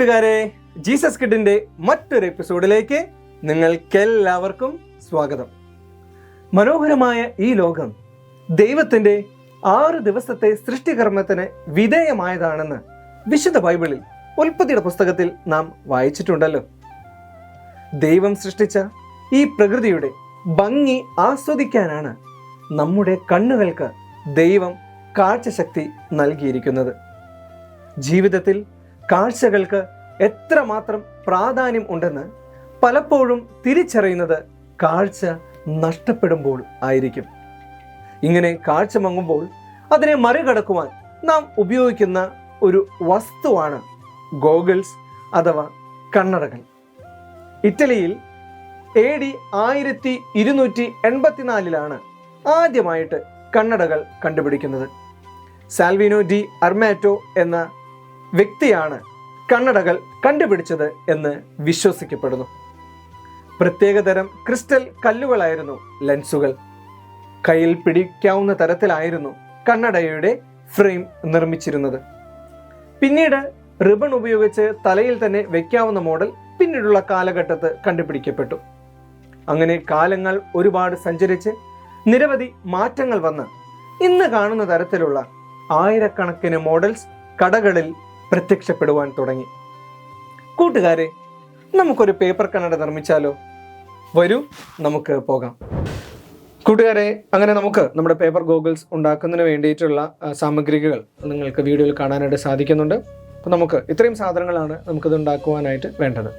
കൂട്ടുകാരെ, ജീസസ് കിഡിന്റെ മറ്റൊരു എപ്പിസോഡിലേക്ക് നിങ്ങൾക്കെല്ലാവർക്കും സ്വാഗതം. മനോഹരമായ ഈ ലോകം ദൈവത്തിന്റെ 6 ദിവസത്തെ സൃഷ്ടികർമ്മത്തിന് വിധേയമായതാണെന്ന് വിശുദ്ധ ബൈബിളിൽ ഉൽപ്പത്തിയുടെ പുസ്തകത്തിൽ നാം വായിച്ചിട്ടുണ്ടല്ലോ. ദൈവം സൃഷ്ടിച്ച ഈ പ്രകൃതിയുടെ ഭംഗി ആസ്വദിക്കാനാണ് നമ്മുടെ കണ്ണുകൾക്ക് ദൈവം കാഴ്ചശക്തി നൽകിയിരിക്കുന്നത്. ജീവിതത്തിൽ കാഴ്ചകൾക്ക് എത്രമാത്രം പ്രാധാന്യം ഉണ്ടെന്ന് പലപ്പോഴും തിരിച്ചറിയുന്നത് കാഴ്ച നഷ്ടപ്പെടുമ്പോൾ ആയിരിക്കും. ഇങ്ങനെ കാഴ്ച മങ്ങുമ്പോൾ അതിനെ മറികടക്കുവാൻ നാം ഉപയോഗിക്കുന്ന ഒരു വസ്തുവാണ് ഗോഗിൾസ് അഥവാ കണ്ണടകൾ. ഇറ്റലിയിൽ AD 1284 ആദ്യമായിട്ട് കണ്ണടകൾ കണ്ടുപിടിക്കുന്നത്. സാൽവിനോ ഡി അർമാറ്റോ എന്ന വ്യക്തിയാണ് കണ്ണടകൾ കണ്ടുപിടിച്ചത് എന്ന് വിശ്വസിക്കപ്പെടുന്നു. പ്രത്യേകതരം ക്രിസ്റ്റൽ കല്ലുകളായിരുന്നു ലെൻസുകൾ. കയ്യിൽ പിടിക്കാവുന്ന തരത്തിലായിരുന്നു കണ്ണടയുടെ ഫ്രെയിം നിർമ്മിച്ചിരുന്നത്. പിന്നീട് റിബൺ ഉപയോഗിച്ച് തലയിൽ തന്നെ വെക്കാവുന്ന മോഡൽ പിന്നീടുള്ള കാലഘട്ടത്ത് കണ്ടുപിടിക്കപ്പെട്ടു. അങ്ങനെ കാലങ്ങൾ ഒരുപാട് സഞ്ചരിച്ച് നിരവധി മാറ്റങ്ങൾ വന്ന് ഇന്ന് കാണുന്ന തരത്തിലുള്ള ആയിരക്കണക്കിന് മോഡൽസ് കടകളിൽ പ്രത്യക്ഷപ്പെടുവാൻ തുടങ്ങി. കൂട്ടുകാരെ, നമുക്കൊരു പേപ്പർ കണ്ണട നിർമ്മിച്ചാലോ? വരൂ, നമുക്ക് പോകാം. കൂട്ടുകാരെ, അങ്ങനെ നമുക്ക് നമ്മുടെ പേപ്പർ ഗോഗിൾസ് ഉണ്ടാക്കുന്നതിന് വേണ്ടിയിട്ടുള്ള സാമഗ്രികൾ നിങ്ങൾക്ക് വീഡിയോയിൽ കാണാനായിട്ട് സാധിക്കുന്നുണ്ട്. അപ്പോൾ നമുക്ക് ഇത്രയും സാധനങ്ങളാണ് നമുക്കിത് ഉണ്ടാക്കുവാനായിട്ട് വേണ്ടത്.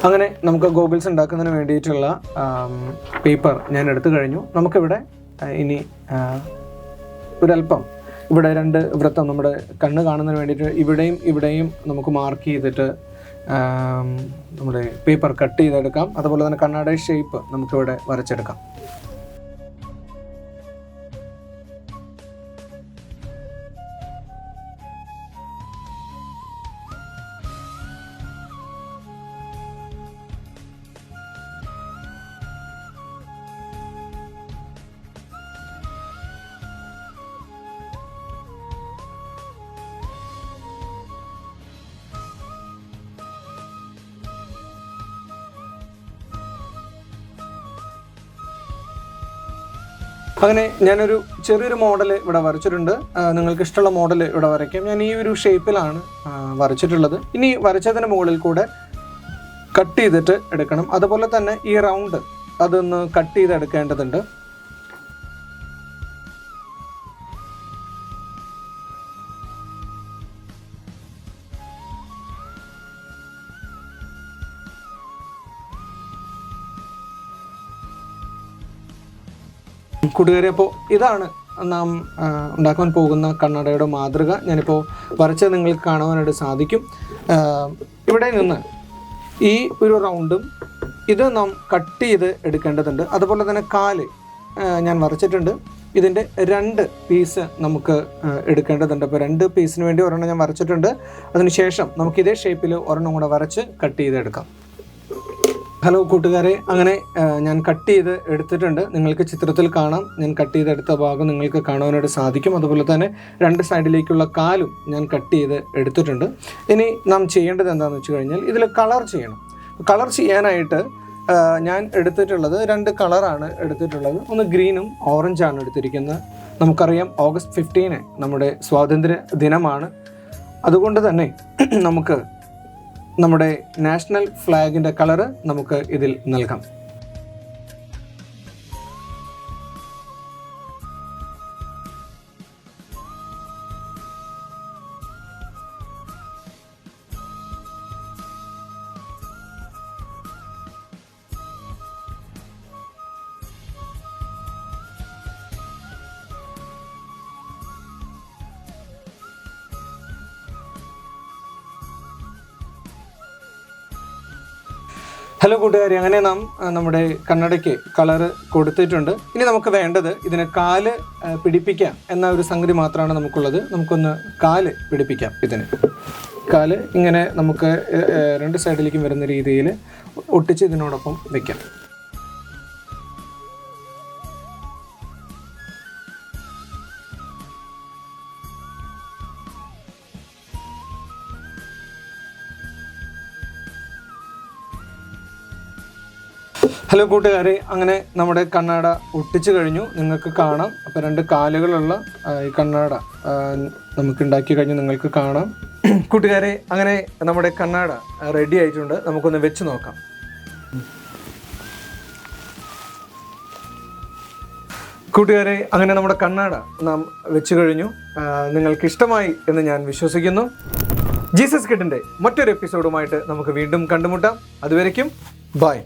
അങ്ങനെ നമുക്ക് ഗോഗിൾസ് ഉണ്ടാക്കുന്നതിന് വേണ്ടിയിട്ടുള്ള പേപ്പർ ഞാൻ എടുത്തു കഴിഞ്ഞു. നമുക്കിവിടെ ഇനി ഒരല്പം ഇവിടെ 2 വൃത്തം നമ്മുടെ കണ്ണ് കാണുന്നതിന് വേണ്ടിയിട്ട് ഇവിടെയും നമുക്ക് മാർക്ക് ചെയ്തിട്ട് നമ്മുടെ പേപ്പർ കട്ട് ചെയ്തെടുക്കാം. അതുപോലെ തന്നെ കണ്ണാടയുടെ ഷേപ്പ് നമുക്കിവിടെ വരച്ചെടുക്കാം. അങ്ങനെ ഞാനൊരു ചെറിയൊരു മോഡൽ ഇവിടെ വരച്ചിട്ടുണ്ട്. നിങ്ങൾക്ക് ഇഷ്ടമുള്ള മോഡൽ ഇവിടെ വരയ്ക്കാം. ഞാൻ ഈ ഒരു ഷേപ്പിലാണ് വരച്ചിട്ടുള്ളത്. ഇനി വരച്ചതിന് മുകളിൽ കൂടെ കട്ട് ചെയ്തിട്ട് എടുക്കണം. അതുപോലെ തന്നെ ഈ റൗണ്ട് അതൊന്ന് കട്ട് ചെയ്തെടുക്കേണ്ടതുണ്ട്. കൂട്ടുകാരെ, അപ്പോൾ ഇതാണ് നാം ഉണ്ടാക്കാൻ പോകുന്ന കണ്ണടയുടെ മാതൃക. ഞാനിപ്പോൾ വരച്ചത് നിങ്ങൾക്ക് കാണുവാനായിട്ട് സാധിക്കും. ഇവിടെ നിന്ന് ഈ ഒരു റൗണ്ടും ഇത് നാം കട്ട് ചെയ്ത് എടുക്കേണ്ടതുണ്ട്. അതുപോലെ തന്നെ കാല് ഞാൻ വരച്ചിട്ടുണ്ട്. ഇതിൻ്റെ 2 പീസ് നമുക്ക് എടുക്കേണ്ടതുണ്ട്. അപ്പോൾ 2 പീസിന് വേണ്ടി ഒരെണ്ണം ഞാൻ വരച്ചിട്ടുണ്ട്. അതിനുശേഷം നമുക്ക് ഇതേ ഷേപ്പിൽ ഒരെണ്ണം കൂടെ വരച്ച് കട്ട് ചെയ്തെടുക്കാം. ഹലോ കൂട്ടുകാരെ, അങ്ങനെ ഞാൻ കട്ട് ചെയ്ത് എടുത്തിട്ടുണ്ട്. നിങ്ങൾക്ക് ചിത്രത്തിൽ കാണാം. ഞാൻ കട്ട് ചെയ്തെടുത്ത ഭാഗം നിങ്ങൾക്ക് കാണുവാനായിട്ട് സാധിക്കും. അതുപോലെ തന്നെ 2 സൈഡിലേക്കുള്ള കാലും ഞാൻ കട്ട് ചെയ്ത് എടുത്തിട്ടുണ്ട്. ഇനി നാം ചെയ്യേണ്ടത് എന്താണെന്ന് വെച്ച് കഴിഞ്ഞാൽ ഇതിൽ കളർ ചെയ്യണം. കളർ ചെയ്യാനായിട്ട് ഞാൻ എടുത്തിട്ടുള്ളത് 2 കളറാണ് എടുത്തിട്ടുള്ളത്. ഒന്ന് ഗ്രീനും ഓറഞ്ചാണ് എടുത്തിരിക്കുന്നത്. നമുക്കറിയാം August 15 നമ്മുടെ സ്വാതന്ത്ര്യ ദിനമാണ്. അതുകൊണ്ട് തന്നെ നമുക്ക് നമ്മുടെ നാഷണൽ ഫ്ലാഗിൻ്റെ കളറ് നമുക്ക് ഇതിൽ നൽകാം. ഹലോ കൂട്ടുകാരെ, അങ്ങനെ നാം നമ്മുടെ കണ്ണടയ്ക്ക് കളറ് കൊടുത്തിട്ടുണ്ട്. ഇനി നമുക്ക് വേണ്ടത് ഇതിന് കാല് പിടിപ്പിക്കാം എന്ന ഒരു സംഗതി മാത്രമാണ് നമുക്കുള്ളത്. നമുക്കൊന്ന് കാല് പിടിപ്പിക്കാം. ഇതിന് കാല് ഇങ്ങനെ നമുക്ക് 2 സൈഡിലേക്കും വരുന്ന രീതിയിൽ ഒട്ടിച്ച് ഇതിനോടൊപ്പം വയ്ക്കാം. ഹലോ കൂട്ടുകാരെ, അങ്ങനെ നമ്മുടെ കണ്ണാട ഒട്ടിച്ചു കഴിഞ്ഞു. നിങ്ങൾക്ക് കാണാം. അപ്പോൾ 2 കാലുകളുള്ള ഈ കണ്ണാട നമുക്ക് ഉണ്ടാക്കി കഴിഞ്ഞ് നിങ്ങൾക്ക് കാണാം. കൂട്ടുകാരെ, അങ്ങനെ നമ്മുടെ കണ്ണാട റെഡി ആയിട്ടുണ്ട്. നമുക്കൊന്ന് വെച്ച് നോക്കാം. കൂട്ടുകാരെ, അങ്ങനെ നമ്മുടെ കണ്ണാട നാം വെച്ച് കഴിഞ്ഞു. നിങ്ങൾക്ക് ഇഷ്ടമായി എന്ന് ഞാൻ വിശ്വസിക്കുന്നു. ജീസസ് കിഡിൻ്റെ മറ്റൊരു എപ്പിസോഡുമായിട്ട് നമുക്ക് വീണ്ടും കണ്ടുമുട്ടാം. അതുവരയ്ക്കും ബൈ.